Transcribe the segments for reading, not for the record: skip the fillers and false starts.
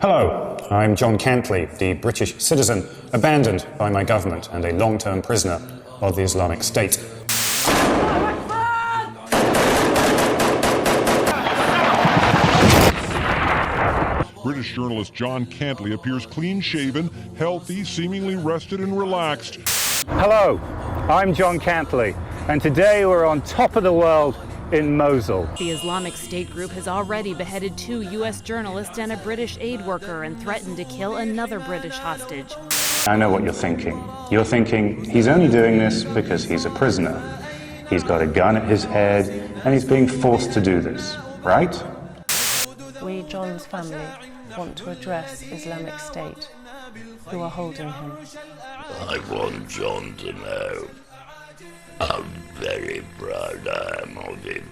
Hello, I'm John Cantlie, the British citizen abandoned by my government and a long-term prisoner of the Islamic State. British journalist John Cantlie appears clean-shaven, healthy, seemingly rested and relaxed. Hello, I'm John Cantlie, and today we're on top of the world in Mosul. The Islamic State group has already beheaded 2 U.S. journalists and a British aid worker and threatened to kill another British hostage. I know what you're thinking. You're thinking he's only doing this because he's a prisoner. He's got a gun at his head and he's being forced to do this, right? We, John's family, want to address Islamic State, who are holding him. I want John to know how very proud I am of him.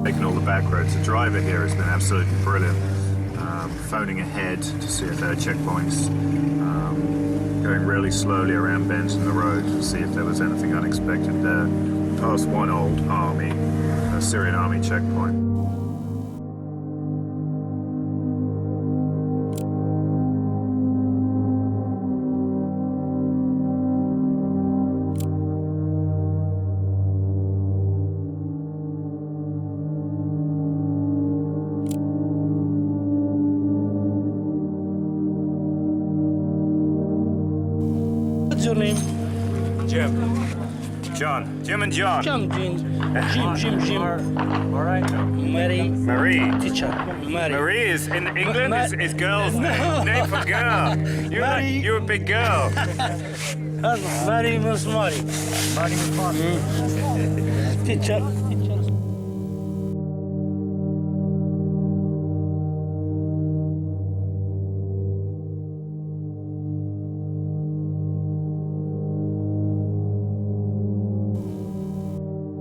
Taking all the back roads. The driver here has been absolutely brilliant. Phoning ahead to see if there are checkpoints. Going really slowly around bends in the road to see if there was anything unexpected there. Past one old army, a Syrian army checkpoint. What's your name? John. Jim and John. Jim. All right. Marie. Teacher. Marie is in England is girl's name. Name for girl. You're a big girl. Mary Miss Mary. Teacher.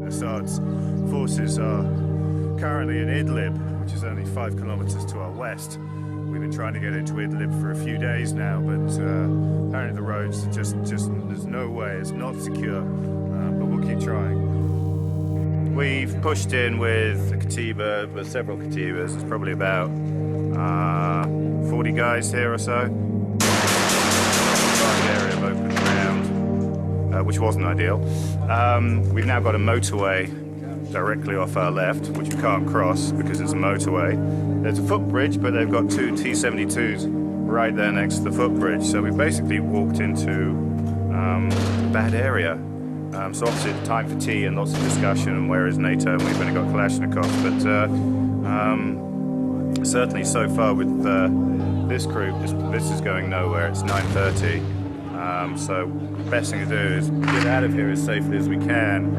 Assad's forces are currently in Idlib, which is only 5 kilometers to our west. We've been trying to get into Idlib for a few days now, but apparently the roads are just there's no way, it's not secure, but we'll keep trying. We've pushed in with a katiba, with several katibas. There's probably about 40 guys here or so. Area of open ground, which wasn't ideal. We've now got a motorway directly off our left, which we can't cross because it's a motorway. There's a footbridge, but they've got 2 T-72s right there next to the footbridge. So we basically walked into a bad area. So obviously time for tea and lots of discussion, and where is NATO, and we've only got Kalashnikovs. But certainly so far with this group, this is going nowhere. It's 9:30. So the best thing to do is get out of here as safely as we can.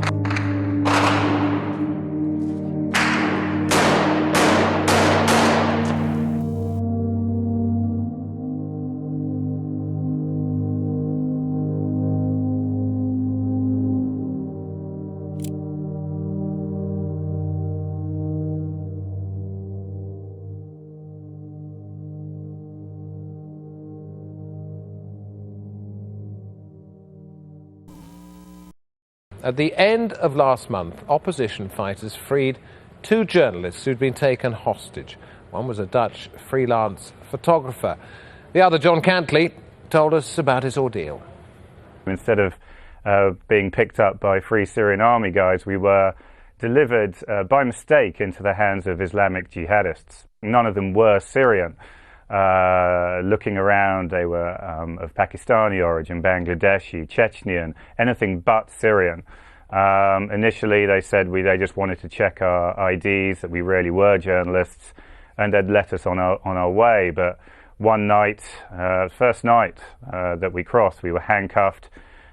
At the end of last month, opposition fighters freed 2 journalists who'd been taken hostage. One was a Dutch freelance photographer. The other, John Cantlie, told us about his ordeal. Instead of being picked up by 3 Syrian army guys, we were delivered by mistake into the hands of Islamic jihadists. None of them were Syrian. Looking around, they were of Pakistani origin, Bangladeshi, Chechnyan, anything but Syrian. Initially, they said they just wanted to check our IDs, that we really were journalists, and they'd let us on our way. But one night, first night that we crossed, we were handcuffed.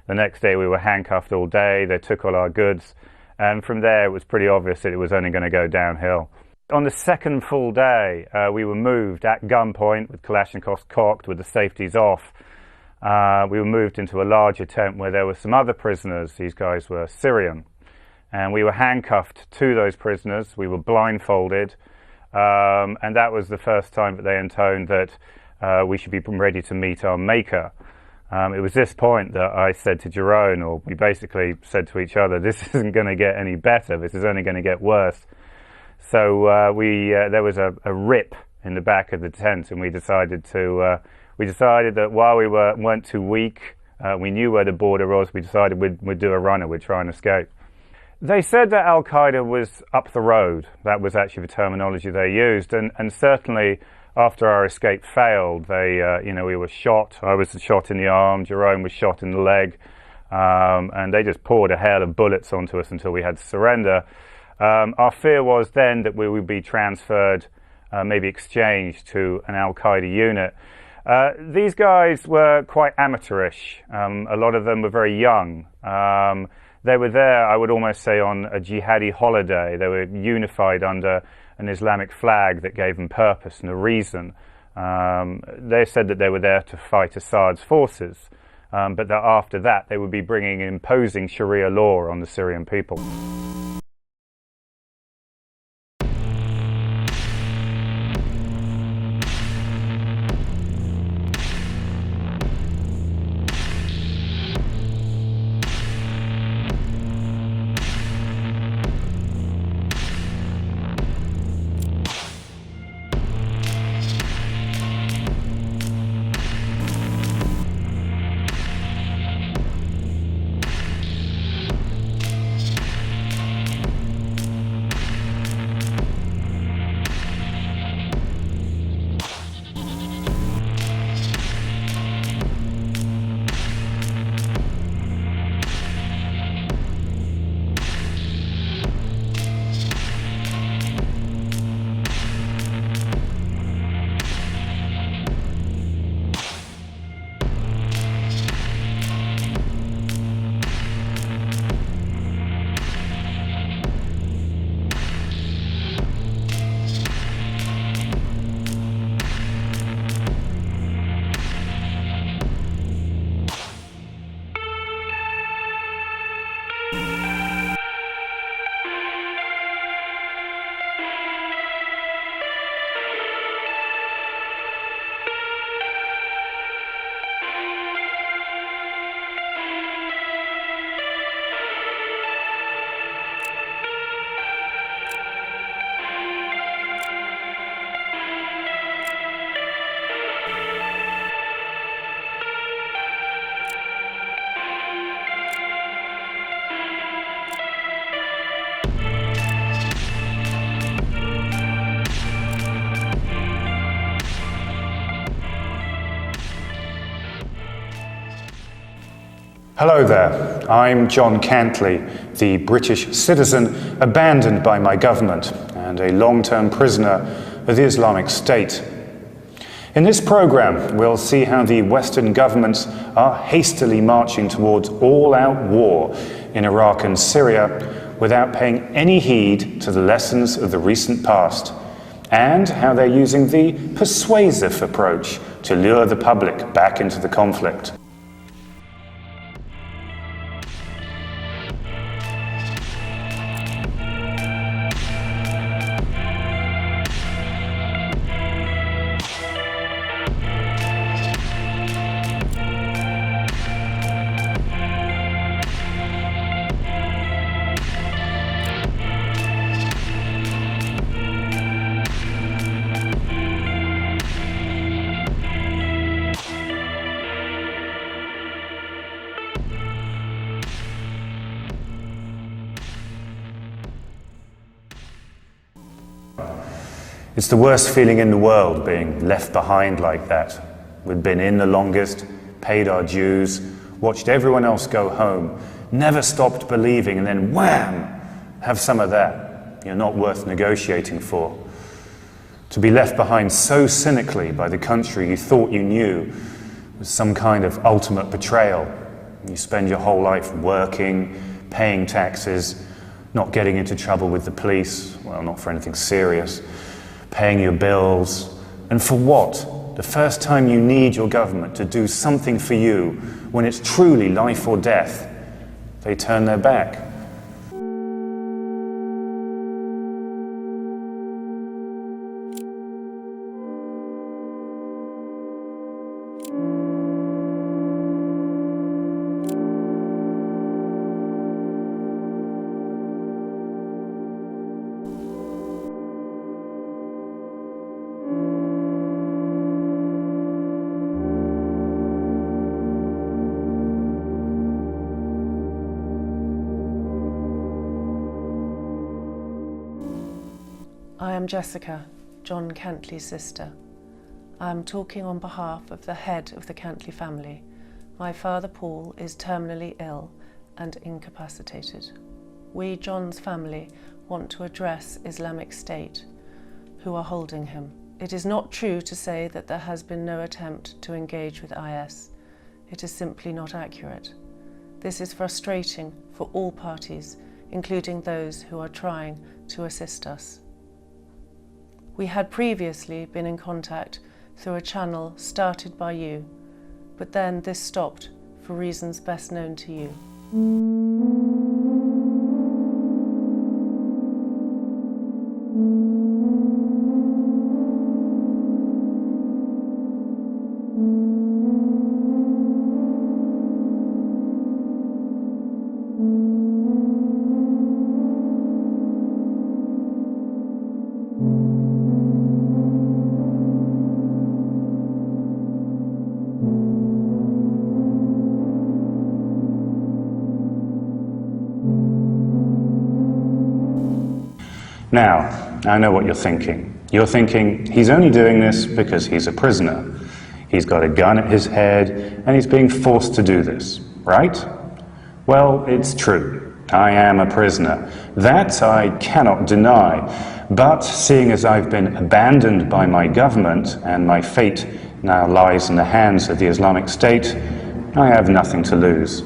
The next day, we were handcuffed all day. They took all our goods. And from there, it was pretty obvious that it was only going to go downhill. On the second full day, we were moved at gunpoint with Kalashnikovs cocked, with the safeties off. We were moved into a larger tent where there were some other prisoners. These guys were Syrian. And we were handcuffed to those prisoners. We were blindfolded. And that was the first time that they intoned that we should be ready to meet our maker. It was this point that I said to Jerome, or we basically said to each other, this isn't going to get any better. This is only going to get worse. So there was a rip in the back of the tent, and we decided that while we weren't too weak, we knew where the border was. We decided we'd do a runner. We'd try and escape. They said that Al Qaeda was up the road. That was actually the terminology they used, and certainly after our escape failed, we were shot. I was shot in the arm. Jerome was shot in the leg, and they just poured a hail of bullets onto us until we had to surrender. Our fear was then that we would be transferred, maybe exchanged to an Al Qaeda unit. These guys were quite amateurish. A lot of them were very young. They were there, I would almost say, on a jihadi holiday. They were unified under an Islamic flag that gave them purpose and a reason. They said that they were there to fight Assad's forces, but that after that they would be bringing imposing Sharia law on the Syrian people. Hello there, I'm John Cantlie, the British citizen abandoned by my government and a long-term prisoner of the Islamic State. In this program, we'll see how the Western governments are hastily marching towards all-out war in Iraq and Syria without paying any heed to the lessons of the recent past, and how they're using the persuasive approach to lure the public back into the conflict. It's the worst feeling in the world, being left behind like that. We'd been in the longest, paid our dues, watched everyone else go home, never stopped believing, and then wham! Have some of that. You're not worth negotiating for. To be left behind so cynically by the country you thought you knew was some kind of ultimate betrayal. You spend your whole life working, paying taxes, not getting into trouble with the police, well, not for anything serious, paying your bills, and for what? The first time you need your government to do something for you, when it's truly life or death, they turn their back. I am Jessica, John Cantlie's sister. I am talking on behalf of the head of the Cantlie family. My father Paul is terminally ill and incapacitated. We, John's family, want to address Islamic State, who are holding him. It is not true to say that there has been no attempt to engage with IS. It is simply not accurate. This is frustrating for all parties, including those who are trying to assist us. We had previously been in contact through a channel started by you, but then this stopped for reasons best known to you. Now, I know what you're thinking. You're thinking, he's only doing this because he's a prisoner. He's got a gun at his head, and he's being forced to do this, right? Well, it's true. I am a prisoner. That I cannot deny. But seeing as I've been abandoned by my government, and my fate now lies in the hands of the Islamic State, I have nothing to lose.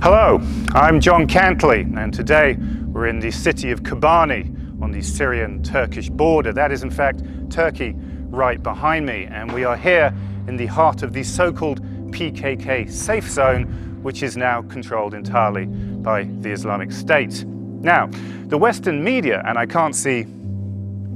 Hello, I'm John Cantlie, and today we're in the city of Kobani on the Syrian-Turkish border. That is in fact Turkey right behind me, and we are here in the heart of the so-called PKK safe zone, which is now controlled entirely by the Islamic State. Now, the Western media, and I can't see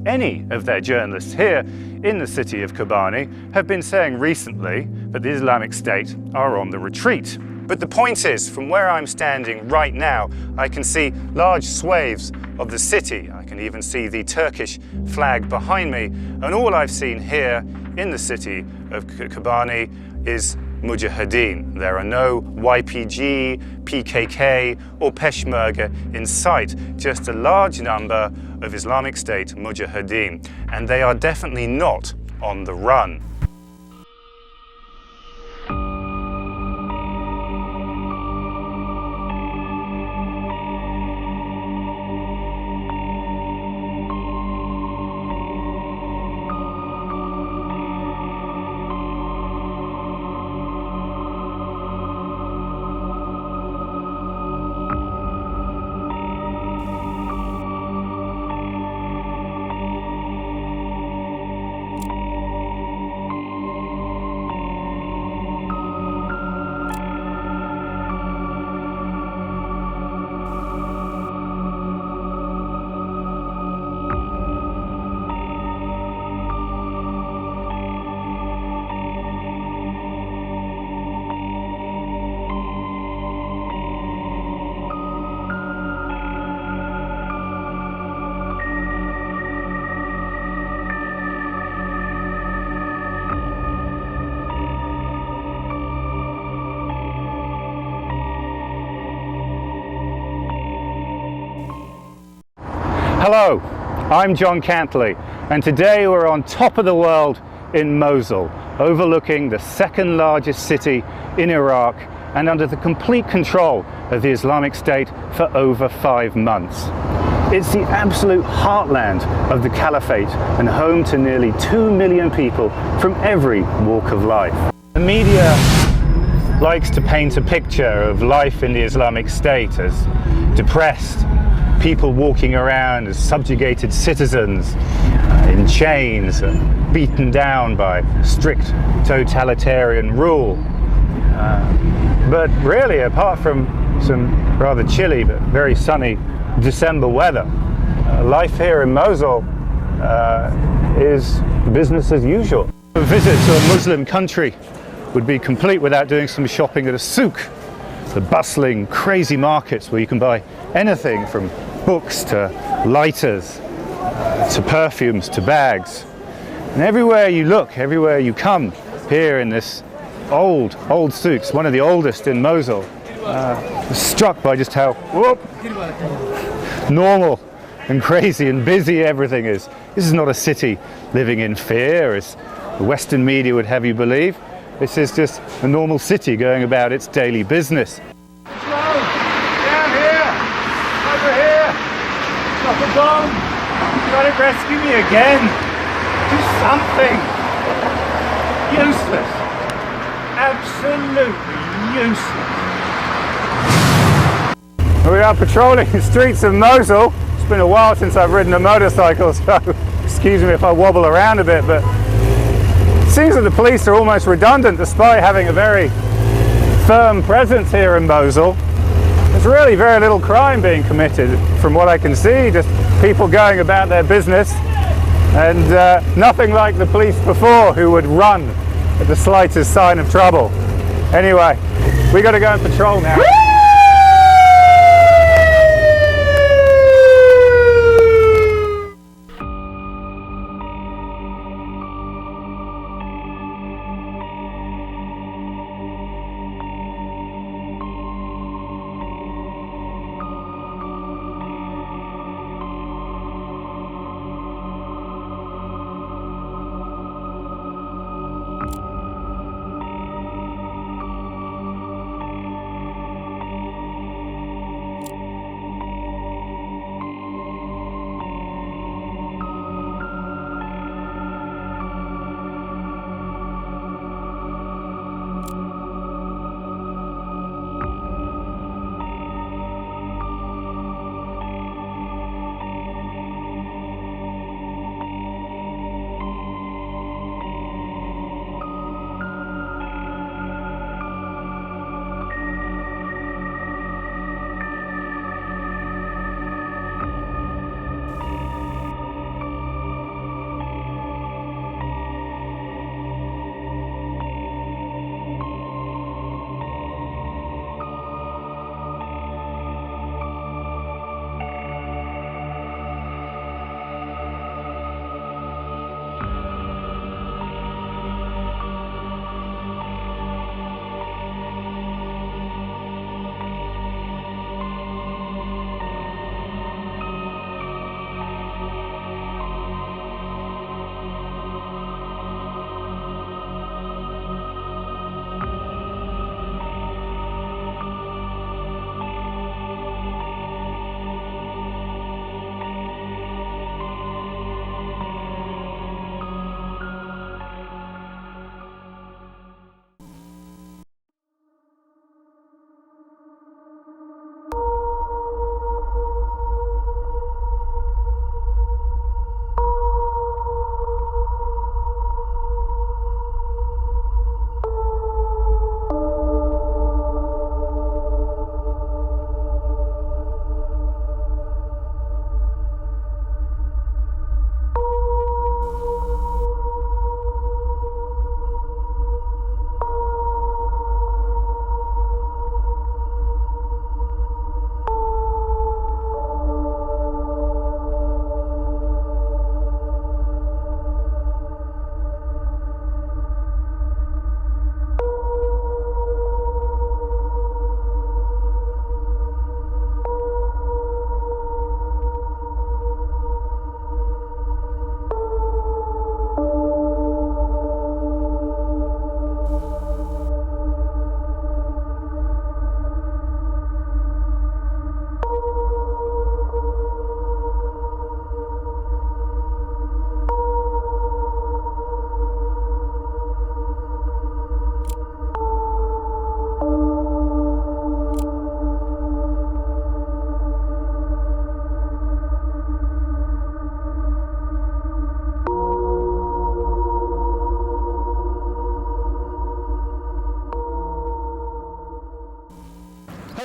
any of their journalists here in the city of Kobani, have been saying recently that the Islamic State are on the retreat. But the point is, from where I'm standing right now, I can see large swathes of the city. I can even see the Turkish flag behind me. And all I've seen here in the city of Kobani is Mujahideen. There are no YPG, PKK or Peshmerga in sight, just a large number of Islamic State Mujahideen. And they are definitely not on the run. Hello, I'm John Cantlie, and today we're on top of the world in Mosul, overlooking the second largest city in Iraq and under the complete control of the Islamic State for over 5 months. It's the absolute heartland of the Caliphate and home to nearly 2 million people from every walk of life. The media likes to paint a picture of life in the Islamic State as depressed, people walking around as subjugated citizens in chains, beaten down by strict totalitarian rule. But really, apart from some rather chilly but very sunny December weather, life here in Mosul is business as usual. A visit to a Muslim country would be complete without doing some shopping at a souk, the bustling, crazy markets where you can buy anything from books to lighters to perfumes to bags. And everywhere you look, everywhere you come here in this old souk, one of the oldest in Mosul, was struck by just how normal and crazy and busy everything is. This is not a city living in fear, as the Western media would have you believe. This is just a normal city going about its daily business. Down here! Over here! Drop a bomb! Try to rescue me again! Do something! Useless! Absolutely useless! We are patrolling the streets of Mosul. It's been a while since I've ridden a motorcycle, so excuse me if I wobble around a bit, but it seems that the police are almost redundant despite having a very firm presence here in Mosul. There's really very little crime being committed from what I can see, just people going about their business, and nothing like the police before who would run at the slightest sign of trouble. Anyway, we got to go and patrol now.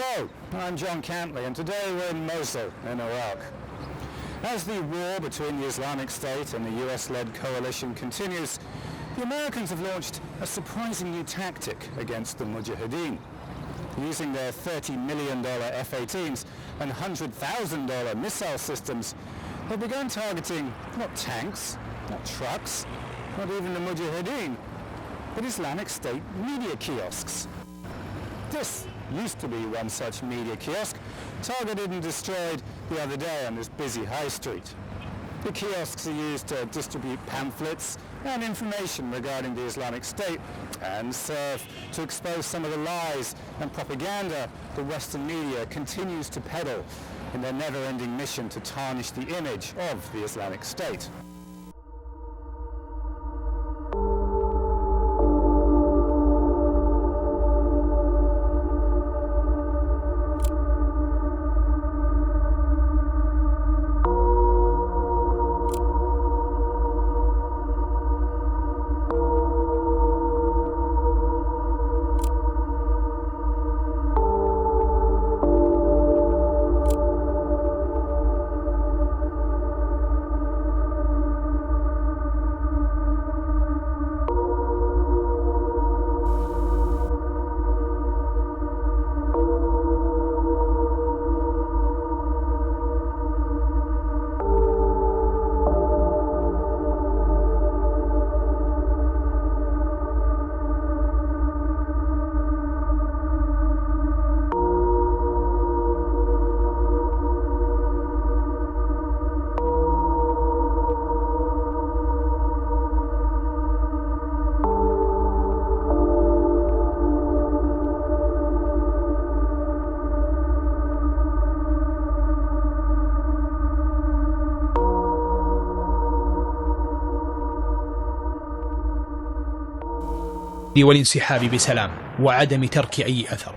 Hello, I'm John Cantlie, and today we're in Mosul, in Iraq. As the war between the Islamic State and the US-led coalition continues, the Americans have launched a surprising new tactic against the Mujahideen. Using their $30 million F-18s and $100,000 missile systems, they've begun targeting not tanks, not trucks, not even the Mujahideen, but Islamic State media kiosks. This used to be one such media kiosk, targeted and destroyed the other day on this busy high street. The kiosks are used to distribute pamphlets and information regarding the Islamic State and serve to expose some of the lies and propaganda the Western media continues to peddle in their never-ending mission to tarnish the image of the Islamic State. والانسحاب بسلام وعدم ترك أي أثر.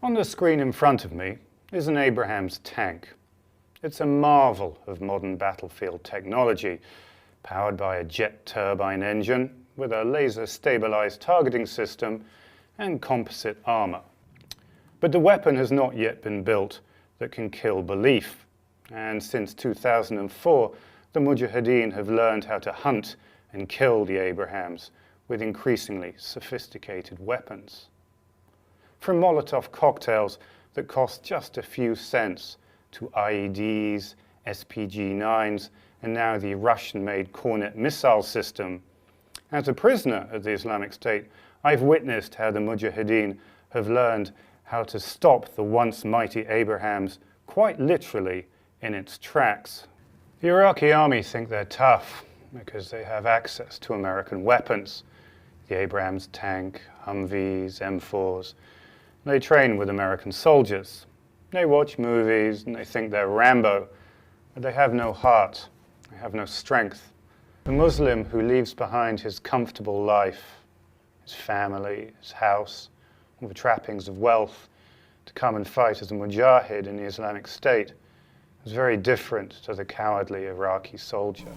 On the screen in front of me is an Abrams tank. It's a marvel of modern battlefield technology, powered by a jet turbine engine with a laser-stabilized targeting system and composite armor. But the weapon has not yet been built that can kill belief. And since 2004, the Mujahideen have learned how to hunt and kill the Abrahams with increasingly sophisticated weapons. From Molotov cocktails that cost just a few cents to IEDs, SPG-9s, and now the Russian-made Kornet missile system. As a prisoner of the Islamic State, I've witnessed how the Mujahideen have learned how to stop the once mighty Abrahams quite literally in its tracks. The Iraqi army think they're tough because they have access to American weapons, the Abrams tank, Humvees, M4s. They train with American soldiers. They watch movies and they think they're Rambo, but they have no heart, they have no strength. The Muslim who leaves behind his comfortable life, his family, his house, all the trappings of wealth, to come and fight as a mujahid in the Islamic State is very different to the cowardly Iraqi soldier.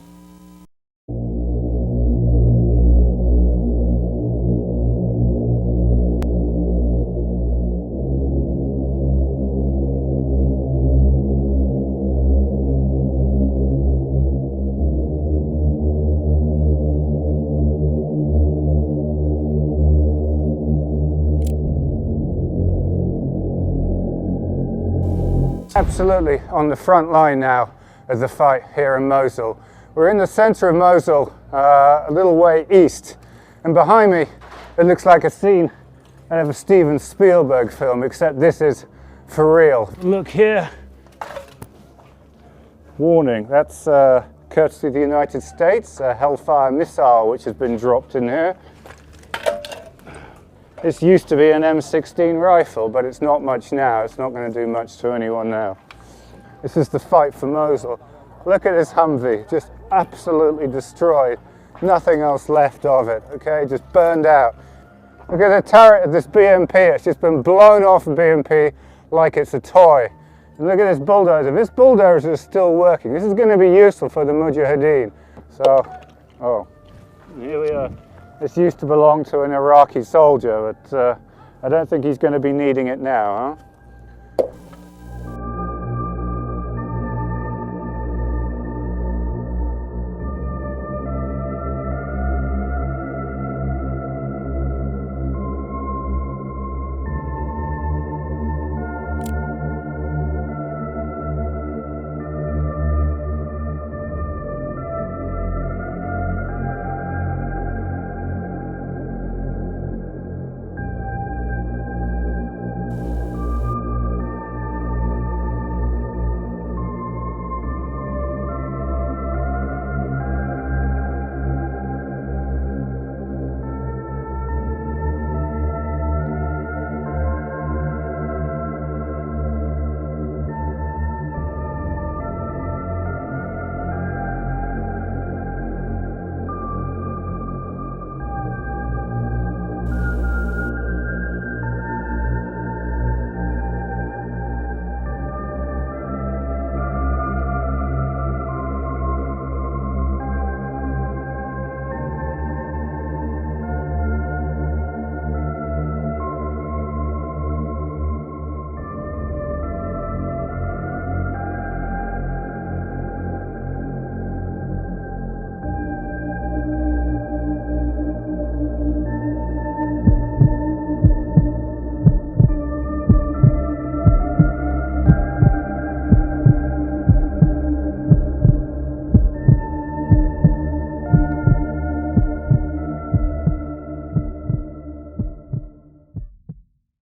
Absolutely on the front line now of the fight here in Mosul. We're in the center of Mosul, a little way east, and behind me it looks like a scene out of a Steven Spielberg film, except this is for real. Look here. Warning, that's courtesy of the United States, a Hellfire missile which has been dropped in here. This used to be an M16 rifle, but it's not much now. It's not going to do much to anyone now. This is the fight for Mosul. Look at this Humvee, just absolutely destroyed. Nothing else left of it, okay? Just burned out. Look at the turret of this BMP. It's just been blown off the BMP like it's a toy. And look at this bulldozer. This bulldozer is still working. This is going to be useful for the Mujahideen. So, here we are. This used to belong to an Iraqi soldier, but I don't think he's going to be needing it now, huh?